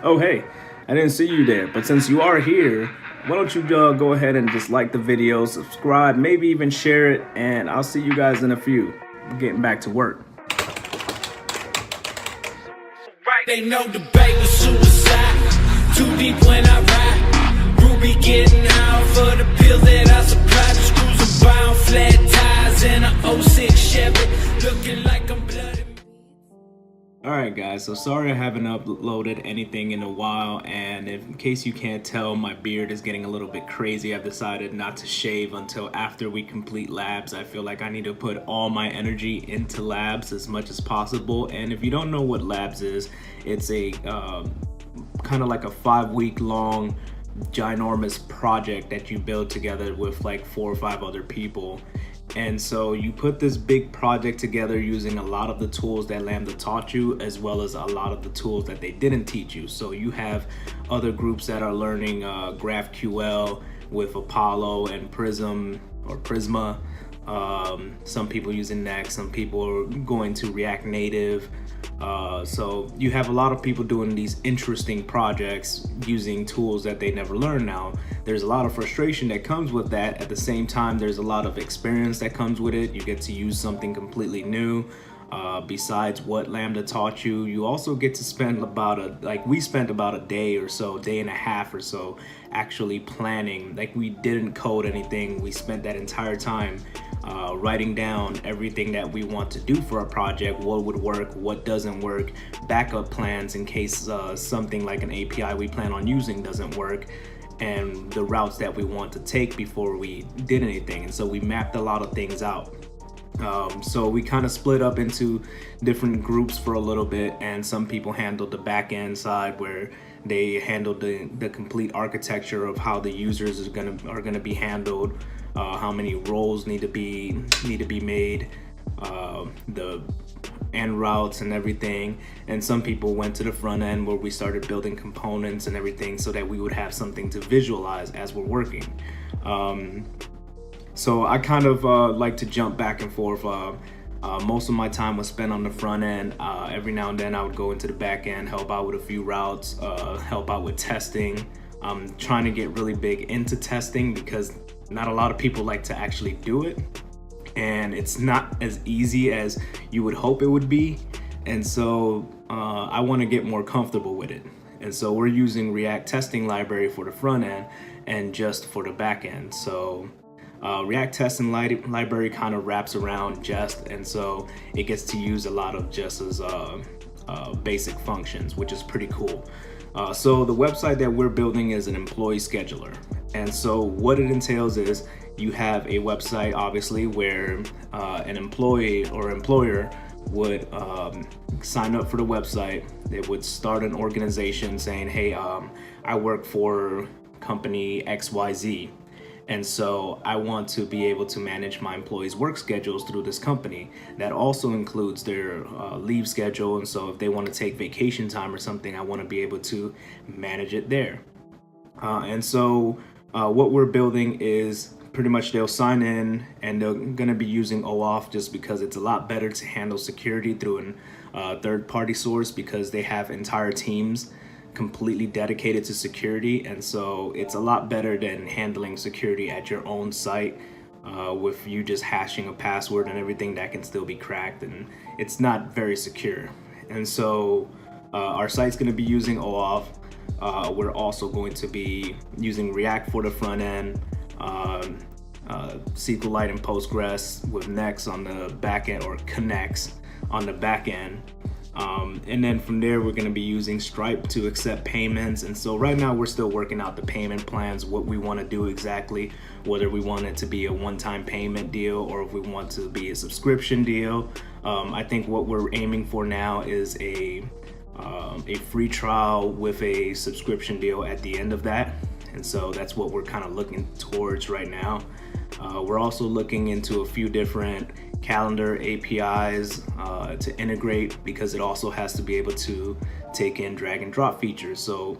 Oh, hey, I didn't see you there, but since you are here, why don't you go ahead and just like the video, subscribe, maybe even share it, and I'll see you guys in a few. I'm getting back to work. They know the debate was suicide. Too deep when I ride. Ruby getting out for the pills that I supply. The screws are bound, flat tires in a 06 Chevy. Looking like I'm bloody. Alright guys, so sorry I haven't uploaded anything in a while, and in case you can't tell, my beard is getting a little bit crazy. I've decided not to shave until after we complete labs. I feel like I need to put all my energy into labs as much as possible. And if you don't know what labs is, it's a kind of like a 5-week long ginormous project that you build together with like 4 or 5 other people. And so you put this big project together using a lot of the tools that Lambda taught you, as well as a lot of the tools that they didn't teach you. So you have other groups that are learning GraphQL with Apollo and Prism or Prisma. Some people using Next, some people are going to React Native. So you have a lot of people doing these interesting projects using tools that they never learned. Now, there's a lot of frustration that comes with that. At the same time, there's a lot of experience that comes with it. You get to use something completely new. Besides what Lambda taught you, you also get to spend we spent about a day or so, day and a half or so, actually planning. Like, we didn't code anything. We spent that entire time writing down everything that we want to do for a project, what would work, what doesn't work, backup plans in case something like an API we plan on using doesn't work, and the routes that we want to take before we did anything. And so we mapped a lot of things out. So we kind of split up into different groups for a little bit, and some people handled the back end side where they handled the complete architecture of how the users are gonna be handled, how many roles need to be made, the end routes and everything. And some people went to the front end where we started building components and everything so that we would have something to visualize as we're working. So I kind of like to jump back and forth. Most of my time was spent on the front end. Every now and then I would go into the back end, help out with a few routes, help out with testing. I'm trying to get really big into testing because not a lot of people like to actually do it. And it's not as easy as you would hope it would be. And so I want to get more comfortable with it. And so we're using React testing library for the front end and Just for the back end. So React testing library kind of wraps around Jest, and so it gets to use a lot of Jest's basic functions, which is pretty cool. So the website that we're building is an employee scheduler. And so what it entails is you have a website, obviously, where an employee or employer would sign up for the website. They would start an organization saying, hey, I work for company XYZ. And so I want to be able to manage my employees' work schedules through this company. That also includes their leave schedule. And so if they want to take vacation time or something, I want to be able to manage it there. And so what we're building is pretty much they'll sign in and they're going to be using OAuth just because it's a lot better to handle security through a third-party source, because they have entire teams completely dedicated to security. And so it's a lot better than handling security at your own site with you just hashing a password and everything that can still be cracked, and it's not very secure. And so our site's going to be using OAuth. We're also going to be using React for the front end, SQLite and Postgres with Next on the back end, or Connects on the back end. And then from there, we're going to be using Stripe to accept payments. And so right now we're still working out the payment plans, what we want to do exactly, whether we want it to be a one-time payment deal or if we want to be a subscription deal. I think what we're aiming for now is a free trial with a subscription deal at the end of that. And so that's what we're kind of looking towards right now. We're also looking into a few different calendar APIs to integrate, because it also has to be able to take in drag and drop features. So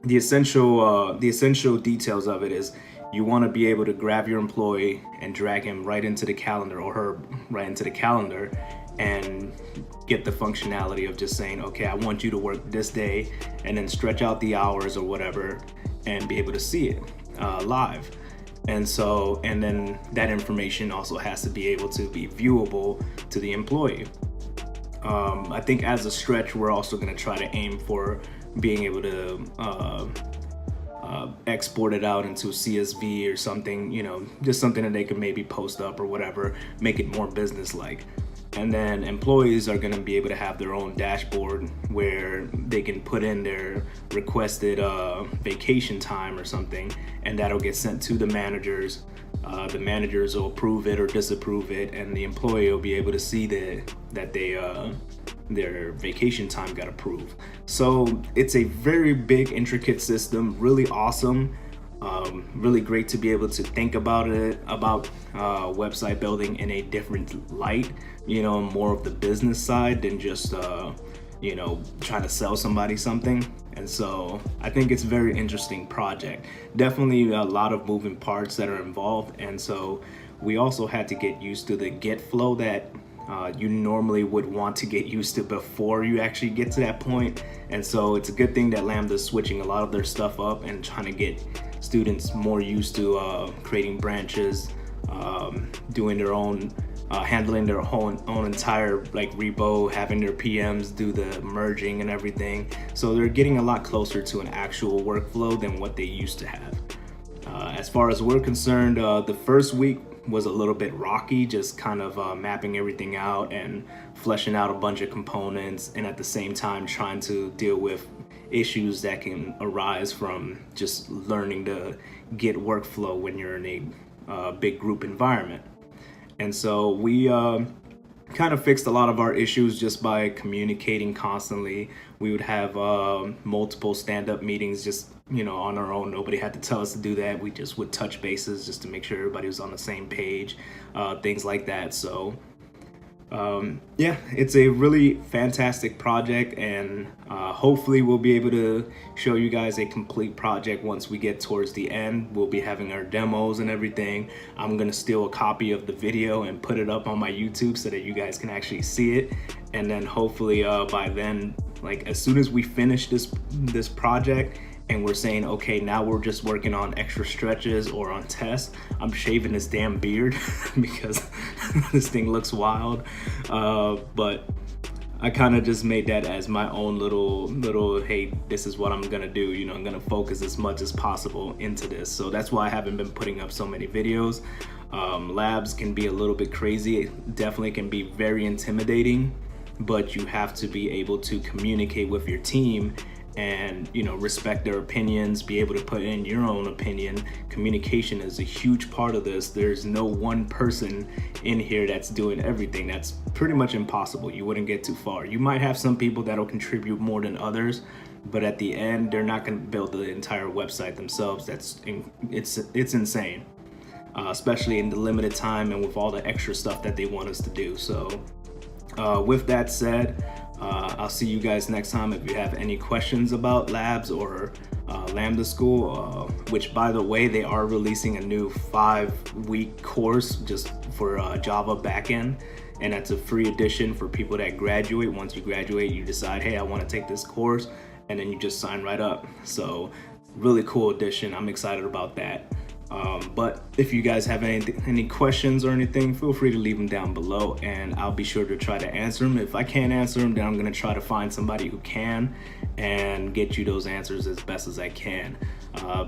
the essential details of it is you want to be able to grab your employee and drag him right into the calendar, or her right into the calendar, and get the functionality of just saying, okay, I want you to work this day, and then stretch out the hours or whatever and be able to see it live. And then that information also has to be able to be viewable to the employee. I think as a stretch, we're also going to try to aim for being able to export it out into CSV or something, just something that they can maybe post up or whatever, make it more business-like. And then employees are going to be able to have their own dashboard where they can put in their requested vacation time or something, and that'll get sent to the managers. The managers will approve it or disapprove it, and the employee will be able to see that their vacation time got approved. So it's a very big, intricate system, really awesome. Really great to be able to think about website building in a different light, more of the business side than just trying to sell somebody something. And so I think it's a very interesting project. Definitely a lot of moving parts that are involved, and so we also had to get used to the get flow that you normally would want to get used to before you actually get to that point. And so it's a good thing that Lambda's switching a lot of their stuff up and trying to get students more used to creating branches, doing their own, handling their own entire repo, having their PMs do the merging and everything. So they're getting a lot closer to an actual workflow than what they used to have. As far as we're concerned, the first week was a little bit rocky, just kind of mapping everything out and fleshing out a bunch of components, and at the same time trying to deal with issues that can arise from just learning to get workflow when you're in a big group environment. And so we kind of fixed a lot of our issues just by communicating constantly. We would have multiple stand-up meetings just on our own. Nobody had to tell us to do that. We just would touch bases just to make sure everybody was on the same page, things like that. So yeah, it's a really fantastic project, and hopefully we'll be able to show you guys a complete project once we get towards the end. We'll be having our demos and everything. I'm gonna steal a copy of the video and put it up on my YouTube so that you guys can actually see it. And then hopefully by then, as soon as we finish this project and we're saying, okay, now we're just working on extra stretches or on tests, I'm shaving this damn beard because this thing looks wild. But I kind of just made that as my own little, hey, this is what I'm gonna do. I'm gonna focus as much as possible into this. So that's why I haven't been putting up so many videos. Labs can be a little bit crazy. It definitely can be very intimidating, but you have to be able to communicate with your team and respect their opinions, be able to put in your own opinion. Communication is a huge part of this. There's no one person in here that's doing everything. That's pretty much impossible. You wouldn't get too far. You might have some people that'll contribute more than others, but at the end they're not going to build the entire website themselves. It's insane, especially in the limited time and with all the extra stuff that they want us to do. So with that said, I'll see you guys next time. If you have any questions about labs or Lambda School, which by the way, they are releasing a new 5-week course just for Java backend, and that's a free edition for people that graduate. Once you graduate, you decide, hey, I want to take this course, and then you just sign right up. So really cool edition. I'm excited about that. But if you guys have any questions or anything, feel free to leave them down below, and I'll be sure to try to answer them. If I can't answer them, then I'm going to try to find somebody who can and get you those answers as best as I can.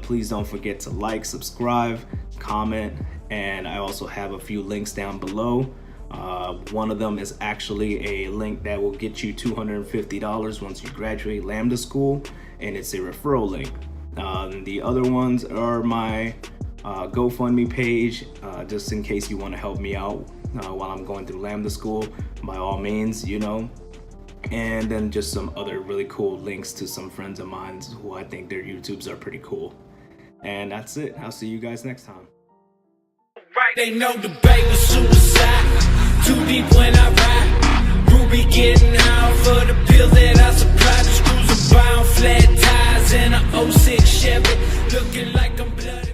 Please don't forget to like, subscribe, comment, and I also have a few links down below. One of them is actually a link that will get you $250 once you graduate Lambda School, and it's a referral link. The other ones are my GoFundMe page, just in case you want to help me out while I'm going through Lambda School, by all means, and then just some other really cool links to some friends of mine who I think their YouTubes are pretty cool. And that's it. I'll see you guys next time. They know the bay was suicide. Too deep when I ride. Ruby getting out for the pills that I supply. The screws are bound, flat tires, and an 06 Chevy looking like I'm bloody.